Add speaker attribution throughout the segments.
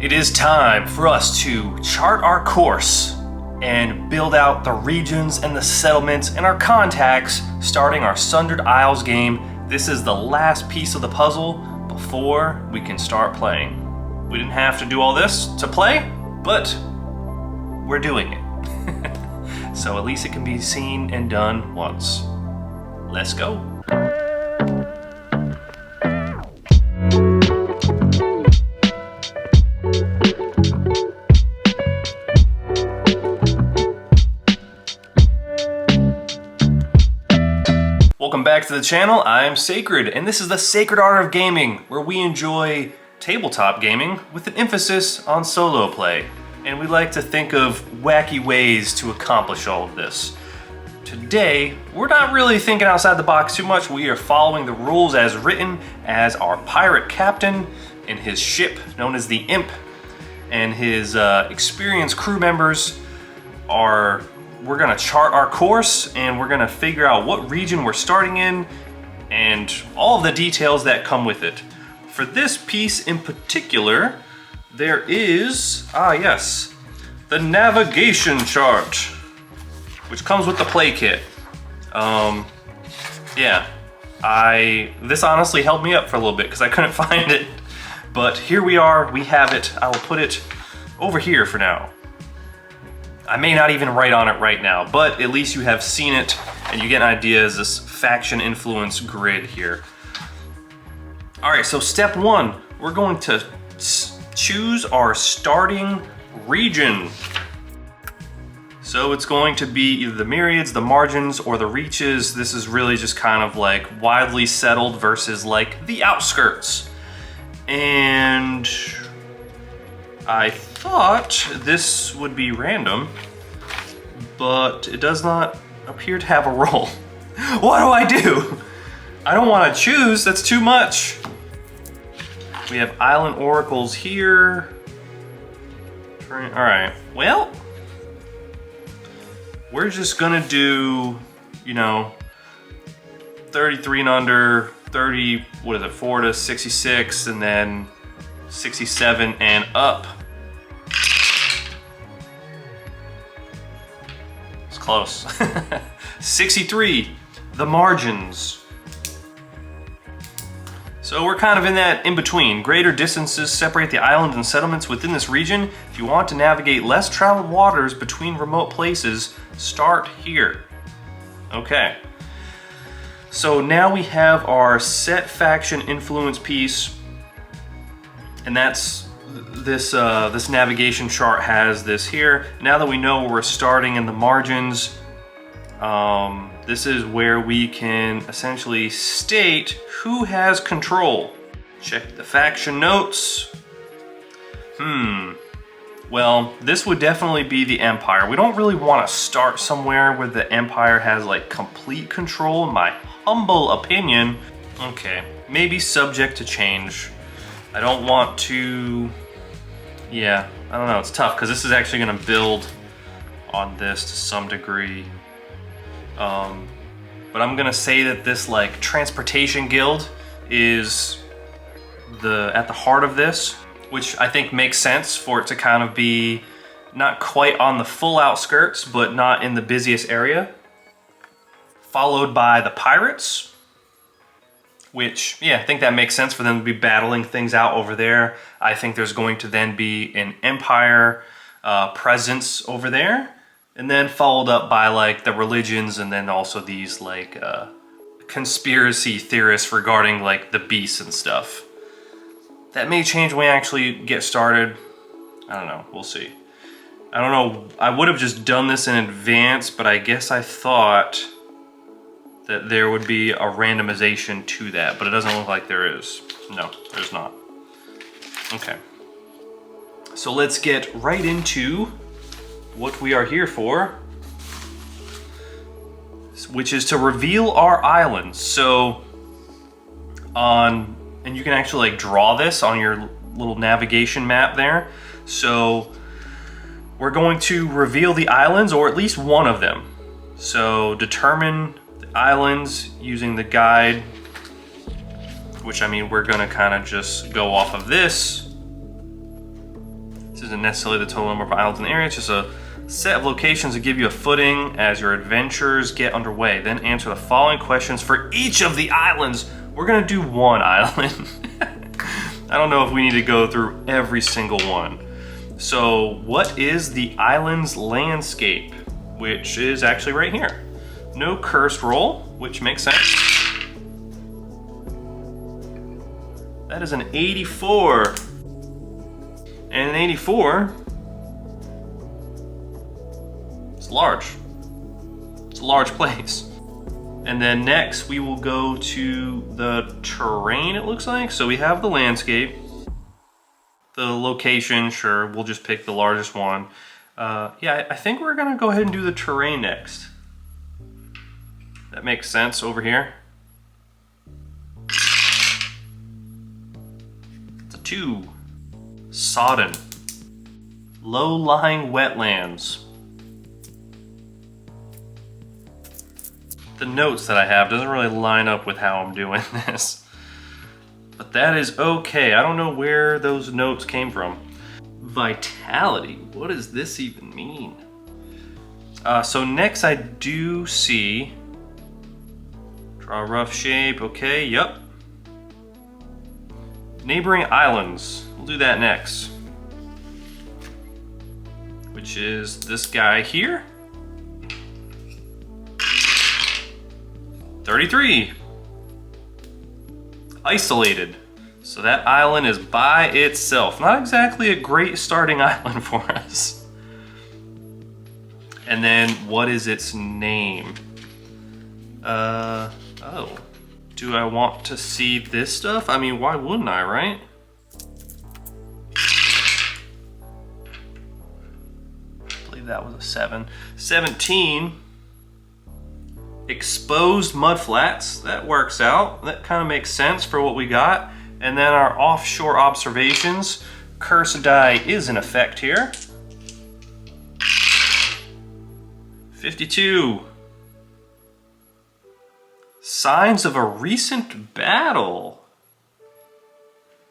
Speaker 1: It is time for us to chart our course and build out the regions and the settlements and our contacts, starting our Sundered Isles game. This is the last piece of the puzzle before we can start playing. We didn't have to do all this to play, but we're doing it. So at least it can be seen and done once. Let's go. Welcome back to the channel. I'm Sacred, and this is the Sacred Art of Gaming, where we enjoy tabletop gaming with an emphasis on solo play. And we like to think of wacky ways to accomplish all of this. Today, we're not really thinking outside the box too much. We are following the rules as written as our pirate captain and his ship, known as the Imp, and his experienced crew members are... We're gonna chart our course and we're gonna figure out what region we're starting in and all of the details that come with it. For this piece in particular, there is, yes, the navigation chart, which comes with the play kit. This honestly held me up for a little bit because I couldn't find it, but here we are, we have it. I will put it over here for now. I may not even write on it right now, but at least you have seen it and you get an idea as this faction influence grid here. All right, so step one, we're going to choose our starting region. So it's going to be either the myriads, the margins, or the reaches. This is really just kind of like widely settled versus like the outskirts. And I thought this would be random, but it does not appear to have a role. What do I do? I don't want to choose, that's too much. We have Island Oracles here. All right, well, we're just gonna do, 33 and under, 4 to 66, and then 67 and up. It's close. 63, the margins. So we're kind of in that in between. Greater distances separate the islands and settlements within this region. If you want to navigate less traveled waters between remote places, start here. Okay. So now we have our set faction influence piece. And that's this this navigation chart has this here. Now that we know where we're starting in the margins, this is where we can essentially state who has control. Check the faction notes. Well, this would definitely be the Empire. We don't really want to start somewhere where the Empire has like complete control, in my humble opinion. Okay, maybe subject to change. I don't want to, I don't know, it's tough because this is actually gonna build on this to some degree. But I'm gonna say that this like transportation guild is at the heart of this, which I think makes sense for it to kind of be not quite on the full outskirts, but not in the busiest area. Followed by the pirates, which, I think that makes sense for them to be battling things out over there. I think there's going to then be an Empire presence over there, and then followed up by like the religions, and then also these like conspiracy theorists regarding like the beasts and stuff. That may change when we actually get started. I don't know, we'll see. I don't know, I would have just done this in advance, but I guess I thought that there would be a randomization to that, but it doesn't look like there is. No, there's not. Okay. So let's get right into what we are here for, which is to reveal our islands. So and you can actually like draw this on your little navigation map there. So we're going to reveal the islands, or at least one of them. So determine islands using the guide, which I mean we're gonna kind of just go off of this This isn't necessarily the total number of islands in the area, it's just a set of locations that give you a footing as your adventures get underway. Then answer the following questions for each of the islands. We're gonna do one island. I don't know if we need to go through every single one. So what is the island's landscape? Which is actually right here. No cursed roll, which makes sense. That is an 84. And an 84, it's large. It's a large place. And then next we will go to the terrain, it looks like. So we have the landscape, the location, sure, we'll just pick the largest one. Yeah, I think we're gonna go ahead and do the terrain next. That makes sense over here. It's a 2. Sodden. Low-lying wetlands. The notes that I have doesn't really line up with how I'm doing this. But that is okay. I don't know where those notes came from. Vitality, what does this even mean? So next I do see, draw a rough shape, okay, yep. Neighboring islands, we'll do that next. Which is this guy here. 33. Isolated. So that island is by itself. Not exactly a great starting island for us. And then what is its name? Oh. Do I want to see this stuff? I mean, why wouldn't I, right? I believe that was a 7. 17. Exposed mudflats. That works out. That kind of makes sense for what we got. And then our offshore observations. Curse die is in effect here. 52. Signs of a recent battle.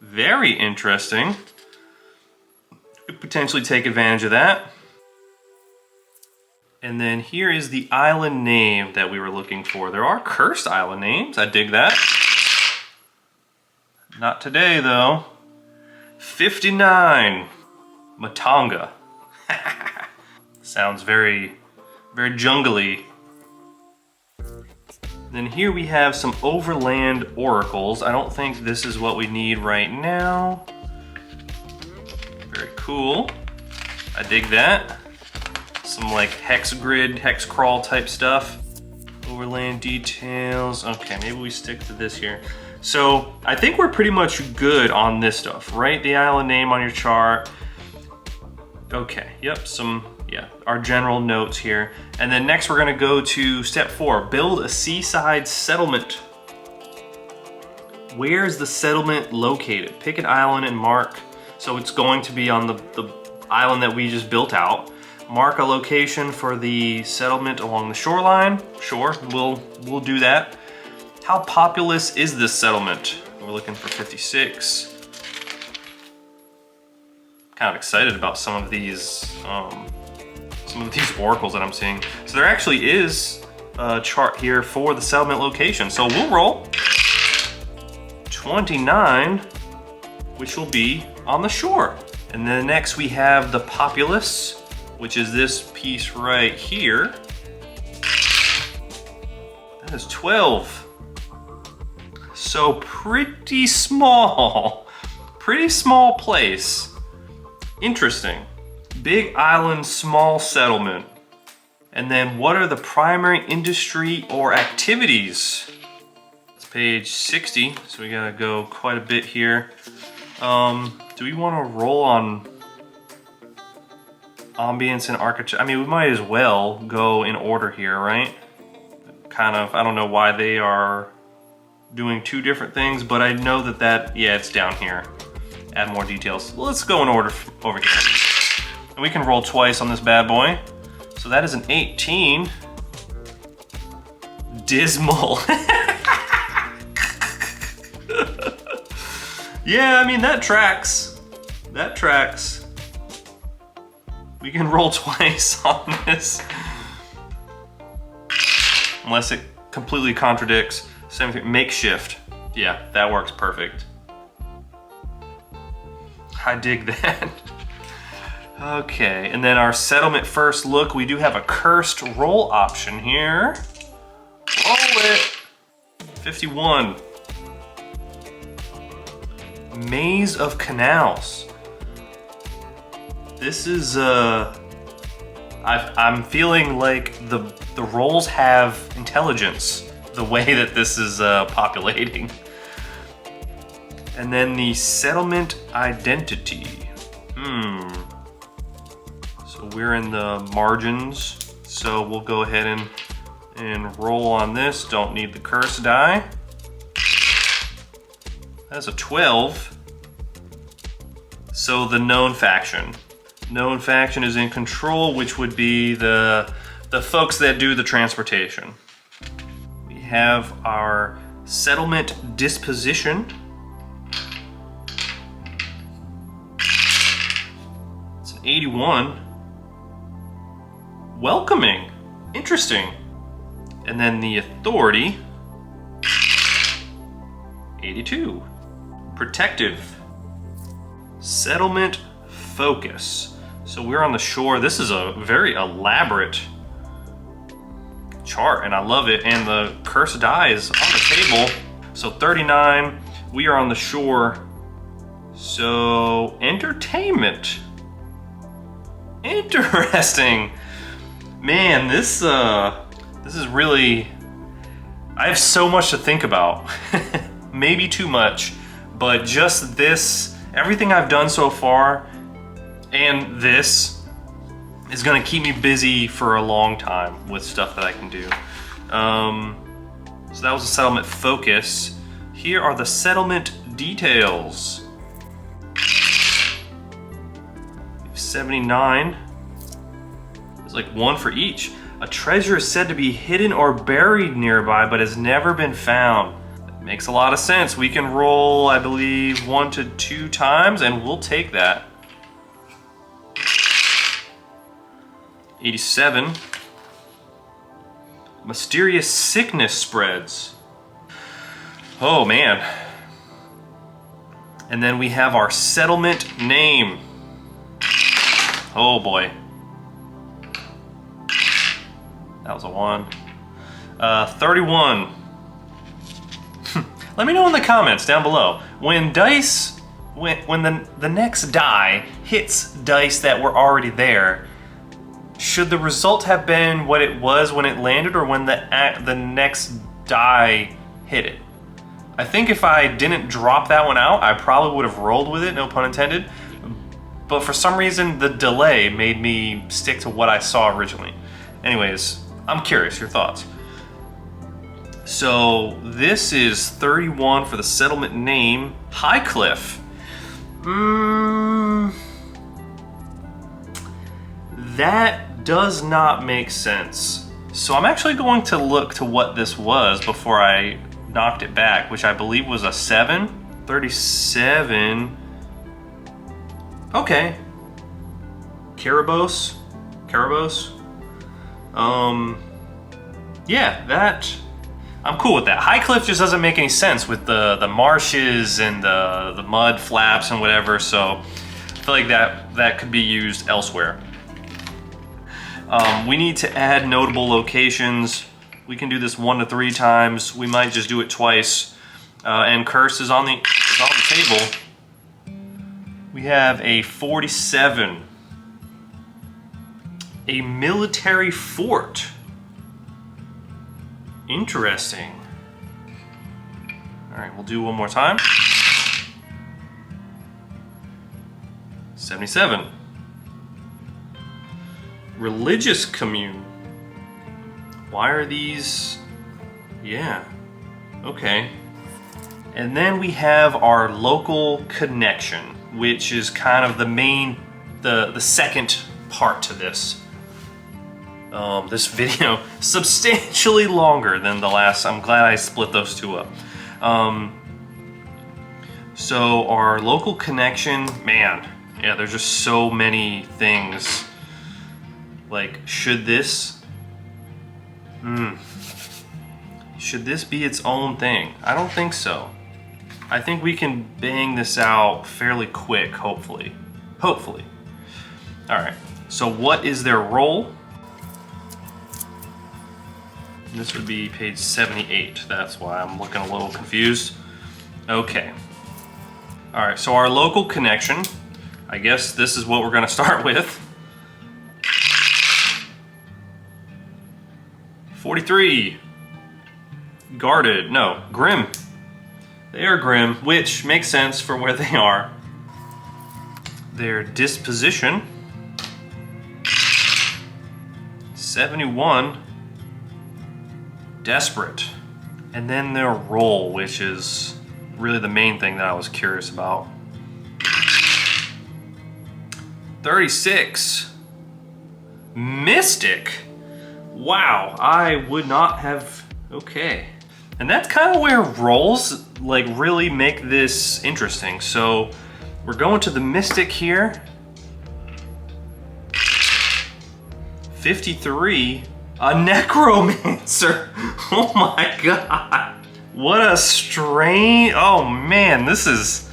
Speaker 1: Very interesting. Could potentially take advantage of that. And then here is the island name that we were looking for. There are cursed island names. I dig that. Not today, though. 59. Matonga. Sounds very, very jungly. Then here we have some Overland Oracles. I don't think this is what we need right now. Very cool. I dig that. Some like hex grid, hex crawl type stuff. Overland details. Okay, maybe we stick to this here. So I think we're pretty much good on this stuff. Write the island name on your chart. Okay, yep, our general notes here. And then next we're gonna go to step 4, build a seaside settlement. Where's the settlement located? Pick an island and mark. So it's going to be on the island that we just built out. Mark a location for the settlement along the shoreline. Sure, we'll do that. How populous is this settlement? We're looking for 56. Kind of excited about some of these oracles that I'm seeing. So there actually is a chart here for the settlement location. So we'll roll 29, which will be on the shore. And then next we have the populace, which is this piece right here. That is 12. So pretty small place. Interesting. Big island, small settlement. And then what are the primary industry or activities? It's page 60, so we gotta go quite a bit here. Do we wanna roll on ambience and architecture? I mean, we might as well go in order here, right? Kind of, I don't know why they are doing two different things, but I know that, yeah, it's down here. Add more details. Let's go in order over here. And we can roll twice on this bad boy. So that is an 18. Dismal. Yeah, I mean, that tracks. That tracks. We can roll twice on this. Unless it completely contradicts. Makeshift. Yeah, that works perfect. I dig that. Okay, and then our settlement first look, we do have a cursed roll option here. Roll it. 51. Maze of Canals. This is, I'm feeling like the rolls have intelligence, the way that this is populating. And then the settlement identity. So we're in the margins, so we'll go ahead and roll on this. Don't need the curse die. That's a 12. So the known faction. Known faction is in control, which would be the folks that do the transportation. We have our settlement disposition. It's an 81. Welcoming. Interesting. And then the authority. 82. Protective. Settlement focus. So we're on the shore. This is a very elaborate chart and I love it. And the curse die is on the table. So 39, we are on the shore. So entertainment. Interesting. Man, this is really, I have so much to think about. Maybe too much, but just this, everything I've done so far and this is gonna keep me busy for a long time with stuff that I can do. So that was the settlement focus. Here are the settlement details. 79. It's like one for each. A treasure is said to be hidden or buried nearby, but has never been found. That makes a lot of sense. We can roll, I believe, 1 to 2 times, and we'll take that. 87. Mysterious sickness spreads. Oh man. And then we have our settlement name. Oh boy. That was a 1. 31. Let me know in the comments down below. When dice, when the next die hits dice that were already there, should the result have been what it was when it landed or when the next die hit it? I think if I didn't drop that one out, I probably would have rolled with it, no pun intended. But for some reason, the delay made me stick to what I saw originally. Anyways, I'm curious, your thoughts. So this is 31 for the settlement name, Highcliff. That does not make sense. So I'm actually going to look to what this was before I knocked it back, which I believe was a 7. 37. Okay. Carabos. Yeah, that, I'm cool with that. Highcliff just doesn't make any sense with the marshes and the mud flaps and whatever, so I feel like that could be used elsewhere. We need to add notable locations. We can do this 1 to 3 times. We might just do it twice. And curse is on the table. We have a 47. A military fort. Interesting. All right, we'll do one more time. 77. Religious commune. Why are these? Yeah, okay. And then we have our local connection, which is kind of the main, the second part to this. This video substantially longer than the last. I'm glad I split those two up. So our local connection, man, yeah, there's just so many things. Like, should this be its own thing? I don't think so. I think we can bang this out fairly quick, hopefully. Hopefully. All right, so what is their role? This would be page 78. That's why I'm looking a little confused. Okay. All right, so our local connection, I guess this is what we're gonna start with. 43. Guarded, no, grim. They are grim, which makes sense for where they are. Their disposition, 71. Desperate. And then their role, which is really the main thing that I was curious about. 36. Mystic. Wow, I would not have, okay. And that's kind of where roles like really make this interesting. So we're going to the Mystic here. 53, a necromancer. Oh my God. What a strange, oh man, this is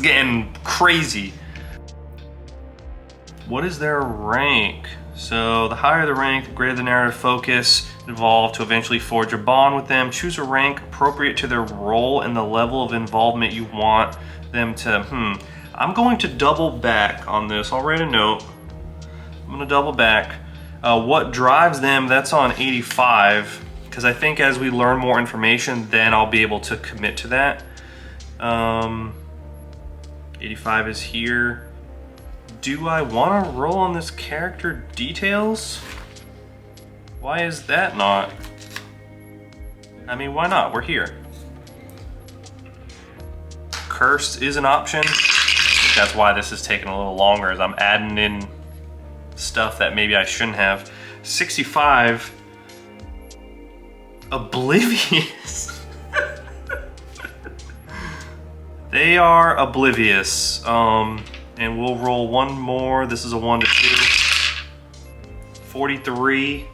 Speaker 1: getting crazy. What is their rank? So the higher the rank, the greater the narrative focus involved to eventually forge a bond with them. Choose a rank appropriate to their role and the level of involvement you want them to, I'm going to double back on this. I'll write a note. I'm gonna double back. What drives them, that's on 85, because I think as we learn more information, then I'll be able to commit to that. 85 is here. Do I want to roll on this character details? Why is that not? I mean, why not? We're here. Cursed is an option. I think that's why this is taking a little longer, as I'm adding in stuff that maybe I shouldn't have. 65. Oblivious. They are oblivious. And we'll roll one more. This is a 1 to 2. 43.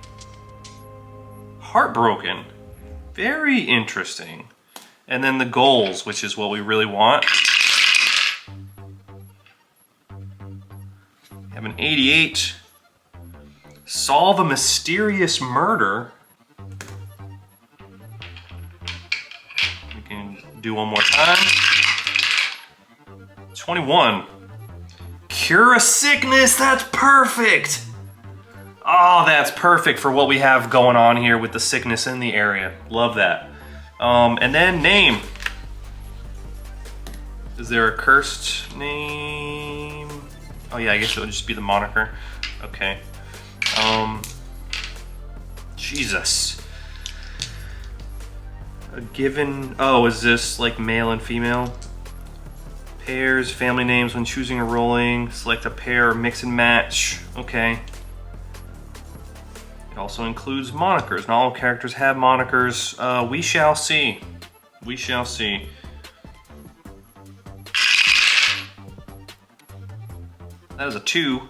Speaker 1: Heartbroken. Very interesting. And then the goals, which is what we really want. We have an 88. Solve a mysterious murder. We can do one more time. 21. Cure a sickness, that's perfect! Oh, that's perfect for what we have going on here with the sickness in the area. Love that. And then name. Is there a cursed name? Oh yeah, I guess it would just be the moniker. Okay. Jesus. A given, oh, is this like male and female? Pairs, family names when choosing or rolling. Select a pair or mix and match. Okay. It also includes monikers. Not all characters have monikers. We shall see. We shall see. That is a 2.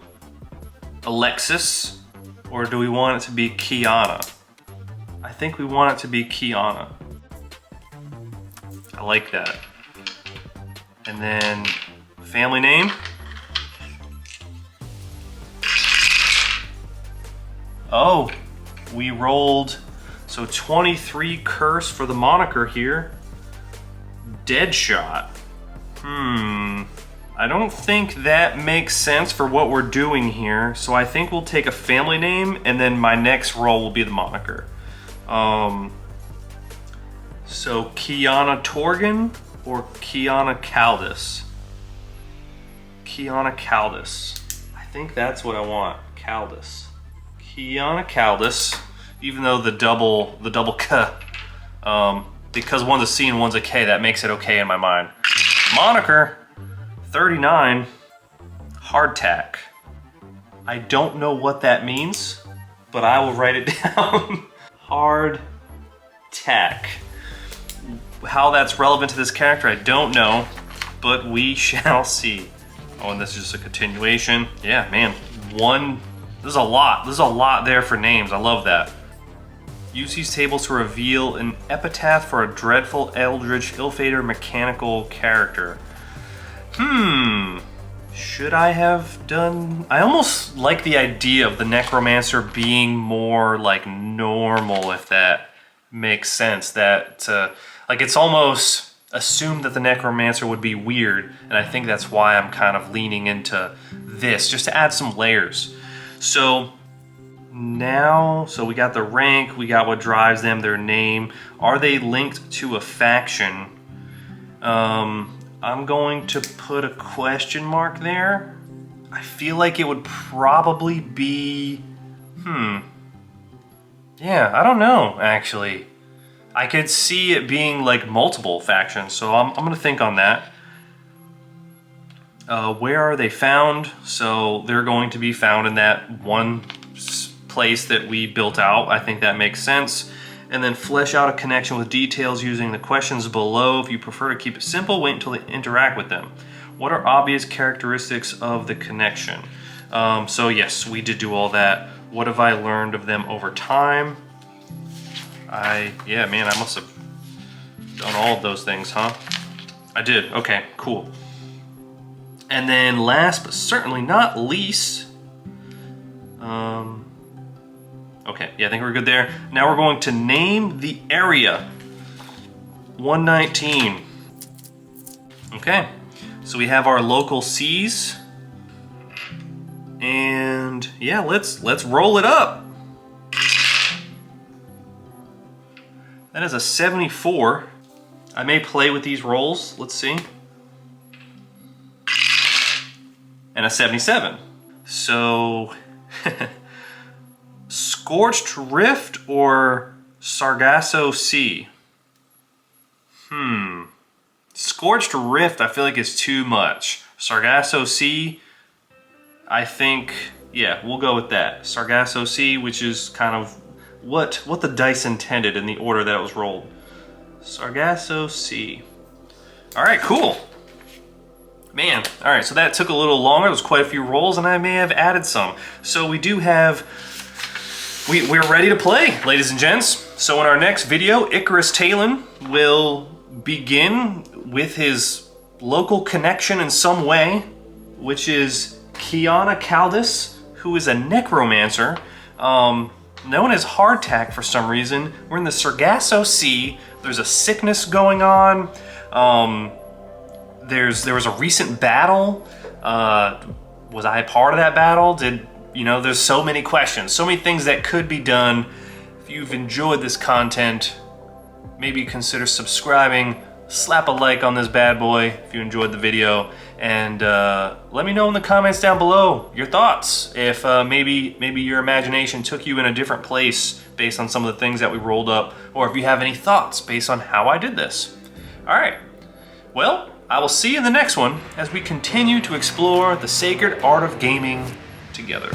Speaker 1: Alexis. Or do we want it to be Kiana? I think we want it to be Kiana. I like that. And then family name. Oh, we rolled, so 23 curse for the moniker here. Deadshot. I don't think that makes sense for what we're doing here. So I think we'll take a family name and then my next roll will be the moniker. So Kiana Torgan or Kiana Caldis? Kiana Caldis. I think that's what I want. Caldis. Kiana Caldis. Even though the double K, because one's a C and one's a K, that makes it okay in my mind. Moniker, 39. Hardtack. I don't know what that means, but I will write it down. Hardtack. How that's relevant to this character, I don't know, but we shall see. Oh, and this is just a continuation. Yeah, man, There's a lot. There's a lot there for names. I love that. Use these tables to reveal an epitaph for a dreadful, eldritch, ill-fated, mechanical character. Should I have done... I almost like the idea of the necromancer being more like normal, if that makes sense. That, like, it's almost assumed that the necromancer would be weird, and I think that's why I'm kind of leaning into this, just to add some layers. So now, so we got the rank, we got what drives them, their name. Are they linked to a faction? I'm going to put a question mark there. I feel like it would probably be, yeah, I don't know, actually. I could see it being like multiple factions, so I'm gonna think on that. Where are they found? So they're going to be found in that one place that we built out. I think that makes sense. And then flesh out a connection with details using the questions below. If you prefer to keep it simple, wait until they interact with them. What are obvious characteristics of the connection? So yes, we did do all that. What have I learned of them over time? Yeah, man, I must have done all of those things, huh? I did, okay, cool. And then last but certainly not least, okay, yeah, I think we're good there. Now we're going to name the area. 119. Okay, so we have our local seas. And yeah, let's roll it up. That is a 74. I may play with these rolls, let's see. And a 77. So, Scorched Rift or Sargasso Sea? Scorched Rift I feel like is too much. Sargasso Sea, I think, yeah, we'll go with that. Sargasso Sea, which is kind of what the dice intended in the order that it was rolled. Sargasso Sea. All right, cool. Man, all right, so that took a little longer. There was quite a few rolls, and I may have added some. So we do have, we're ready to play, ladies and gents. So in our next video, Icarus Talon will begin with his local connection in some way, which is Kiana Caldis, who is a necromancer, known as Hardtack for some reason. We're in the Sargasso Sea. There's a sickness going on. There was a recent battle. Was I a part of that battle? There's so many questions, so many things that could be done. If you've enjoyed this content, maybe consider subscribing, slap a like on this bad boy if you enjoyed the video, and let me know in the comments down below your thoughts. If maybe your imagination took you in a different place based on some of the things that we rolled up, or if you have any thoughts based on how I did this. All right, well, I will see you in the next one as we continue to explore the sacred art of gaming together.